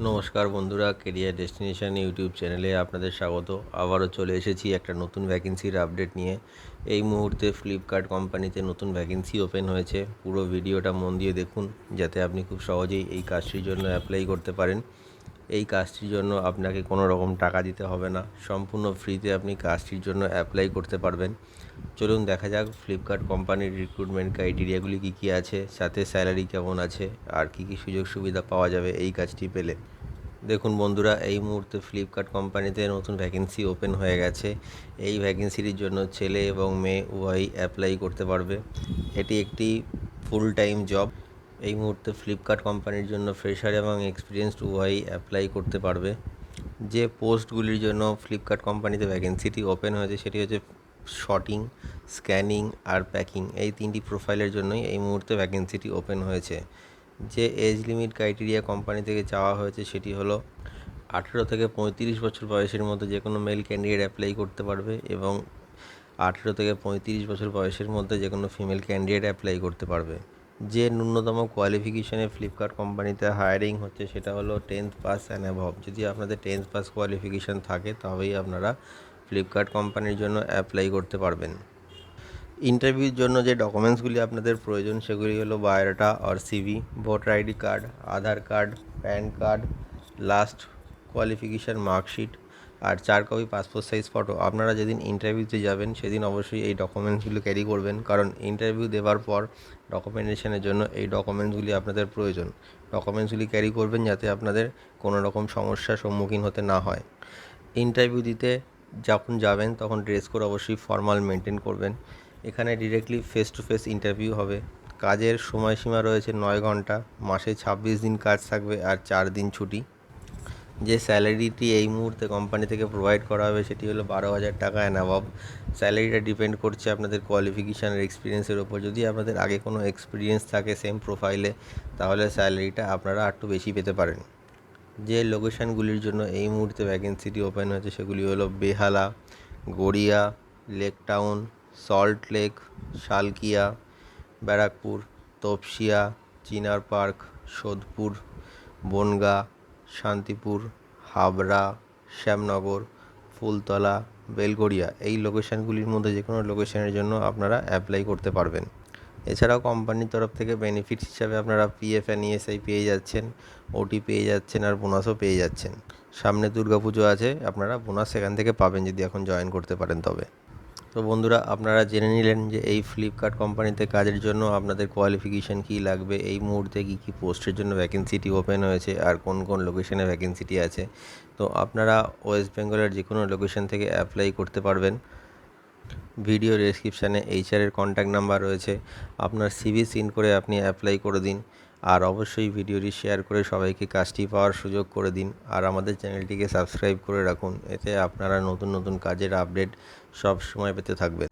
নমস্কার বন্ধুরা, career destination YouTube চ্যানেলে আপনাদের স্বাগত। আবারও চলে এসেছি একটা নতুন ভ্যাকেন্সির আপডেট নিয়ে। এই মুহূর্তে ফ্লিপকার্ট কোম্পানিতে নতুন ভ্যাকেন্সি ওপেন হয়েছে। পুরো ভিডিওটা মন দিয়ে দেখুন, যাতে আপনি খুব সহজেই এই কাজটির জন্য অ্যাপ্লাই করতে পারেন। এই কাজটির জন্য আপনাকে কোনো রকম টাকা দিতে হবে না, সম্পূর্ণ ফ্রিতে আপনি কাজটির জন্য অ্যাপ্লাই করতে পারবেন। চলুন দেখা যাক ফ্লিপকার্ট কোম্পানির রিক্রুটমেন্ট ক্রাইটেরিয়াগুলি কী কী আছে, সাথে স্যালারি কেমন আছে, আর কী কী সুযোগ সুবিধা পাওয়া যাবে এই কাজটি পেলে। দেখুন বন্ধুরা, এই মুহূর্তে ফ্লিপকার্ট কোম্পানিতে নতুন ভ্যাকেন্সি ওপেন হয়ে গেছে। এই ভ্যাকেন্সিটির জন্য ছেলে এবং মেয়ে উভয়ই অ্যাপ্লাই করতে পারবে। এটি একটি ফুল টাইম জব। এই মুহূর্তে ফ্লিপকার্ট কোম্পানির জন্য ফ্রেশার এবং এক্সপিরিয়েন্সড উভয়ই অ্যাপ্লাই করতে পারবে। যে পোস্টগুলির জন্য ফ্লিপকার্ট কোম্পানিতে ভ্যাকেন্সিটি ওপেন হয়েছে সেটি হচ্ছে শর্টিং, স্ক্যানিং আর প্যাকিং। এই তিনটি প্রোফাইলের জন্যই এই মুহূর্তে ভ্যাকেন্সিটি ওপেন হয়েছে। যে এজ লিমিট ক্রাইটেরিয়া কোম্পানি থেকে চাওয়া হয়েছে সেটি হলো 18 থেকে 35 বছর বয়সের মধ্যে যে কোনো মেল ক্যান্ডিডেট অ্যাপ্লাই করতে পারবে, এবং 18 থেকে 35 বছর বয়সের মধ্যে যে কোনো ফিমেল ক্যান্ডিডেট অ্যাপ্লাই করতে পারবে। যে ন্যূনতম কোয়ালিফিকেশানে ফ্লিপকার্ট কোম্পানিতে হায়ারিং হচ্ছে সেটা হলো 10th পাস অ্যান্ড অ্যাবভ। যদি আপনাদের 10th পাস কোয়ালিফিকেশান থাকে তবেই আপনারা ফ্লিপকার্ট কোম্পানির জন্য অ্যাপ্লাই করতে পারবেন। ইন্টারভিউর জন্য যে ডকুমেন্টসগুলি আপনাদের প্রয়োজন সেগুলি হলো বায়োডাটা আর CV, voter ID card, Aadhaar card, PAN card, last qualification marksheet আর 4 কপি পাসপোর্ট সাইজ ফটো। আপনারা যেদিন ইন্টারভিউতে যাবেন সেদিন অবশ্যই এই ডকুমেন্টসগুলো ক্যারি করবেন, কারণ ইন্টারভিউ দেওয়ার পর ডকুমেন্টেশনের জন্য এই ডকুমেন্টসগুলি আপনাদের প্রয়োজন। ডকুমেন্টসগুলি ক্যারি করবেন যাতে আপনাদের কোনো রকম সমস্যার সম্মুখীন হতে না হয়। ইন্টারভিউ দিতে যখন যাবেন তখন ড্রেস কোড অবশ্যই ফর্মাল মেনটেন করবেন। এখানে directly face to face interview হবে। কাজের সময়সীমা রয়েছে 9 ঘন্টা, মাসে 26 দিন কাজ থাকবে আর 4 দিন ছুটি। যে স্যালারিটি এই মুহূর্তে কোম্পানি থেকে প্রোভাইড করা হবে সেটি হলো 12,000 টাকা অ্যান্ড অ্যাবভ। স্যালারিটা ডিপেন্ড করছে আপনাদের কোয়ালিফিকেশান আর এক্সপিরিয়েন্সের ওপর। যদি আপনাদের আগে কোনো এক্সপিরিয়েন্স থাকে সেম প্রোফাইলে, তাহলে স্যালারিটা আপনারা একটু বেশি পেতে পারেন। যে লোকেশানগুলির জন্য এই মুহূর্তে ভ্যাকেন্সিটি ওপেন হয়েছে সেগুলি হলো বেহালা, গড়িয়া, লেক টাউন, সল্ট লেক, শালকিয়া, ব্যারাকপুর, তপসিয়া, চিনার পার্ক, সোদপুর, বনগাঁ, শান্তিপুর, হাবড়া, শ্যামনগর, ফুলতলা, বেলগড়িয়া। এই লোকেশানগুলির মধ্যে যে কোনো লোকেশানের জন্য আপনারা অ্যাপ্লাই করতে পারবেন। এছাড়াও কোম্পানির তরফ থেকে বেনিফিটস হিসাবে আপনারা পিএফ অ্যান্ড ইএসআই পেয়ে যাচ্ছেন, ওটি পেয়ে যাচ্ছেন আর বোনাসও পেয়ে যাচ্ছেন। সামনে দুর্গাপুজো আছে, আপনারা বোনাস সেখান থেকে পাবেন যদি এখন জয়েন করতে পারেন তবে। তো বন্ধুরা, আপনারা জেনে নিলেন যে এই ফ্লিপকার্ট কোম্পানিতে কাজের জন্য আপনাদের কোয়ালিফিকেশান কী লাগবে, এই মুহূর্তে কী কী পোস্টের জন্য ভ্যাকেন্সিটি ওপেন হয়েছে আর কোন কোন লোকেশানে ভ্যাকেন্সিটি আছে। তো আপনারা ওয়েস্ট বেঙ্গলের যে কোনো লোকেশান থেকে অ্যাপ্লাই করতে পারবেন। ভিডিও ডেসক্রিপশানে এইচআরের কন্ট্যাক্ট নাম্বার রয়েছে, আপনার সিভি সেন্ড করে আপনি অ্যাপ্লাই করে দিন। আর অবশ্যই ভিডিওটি শেয়ার করে সবাইকে কাজটি পাওয়ার সুযোগ করে দিন। আর আমাদের চ্যানেলটিকে সাবস্ক্রাইব করে রাখুন, এতে আপনারা নতুন নতুন কাজের আপডেট সব সময় পেতে থাকবেন।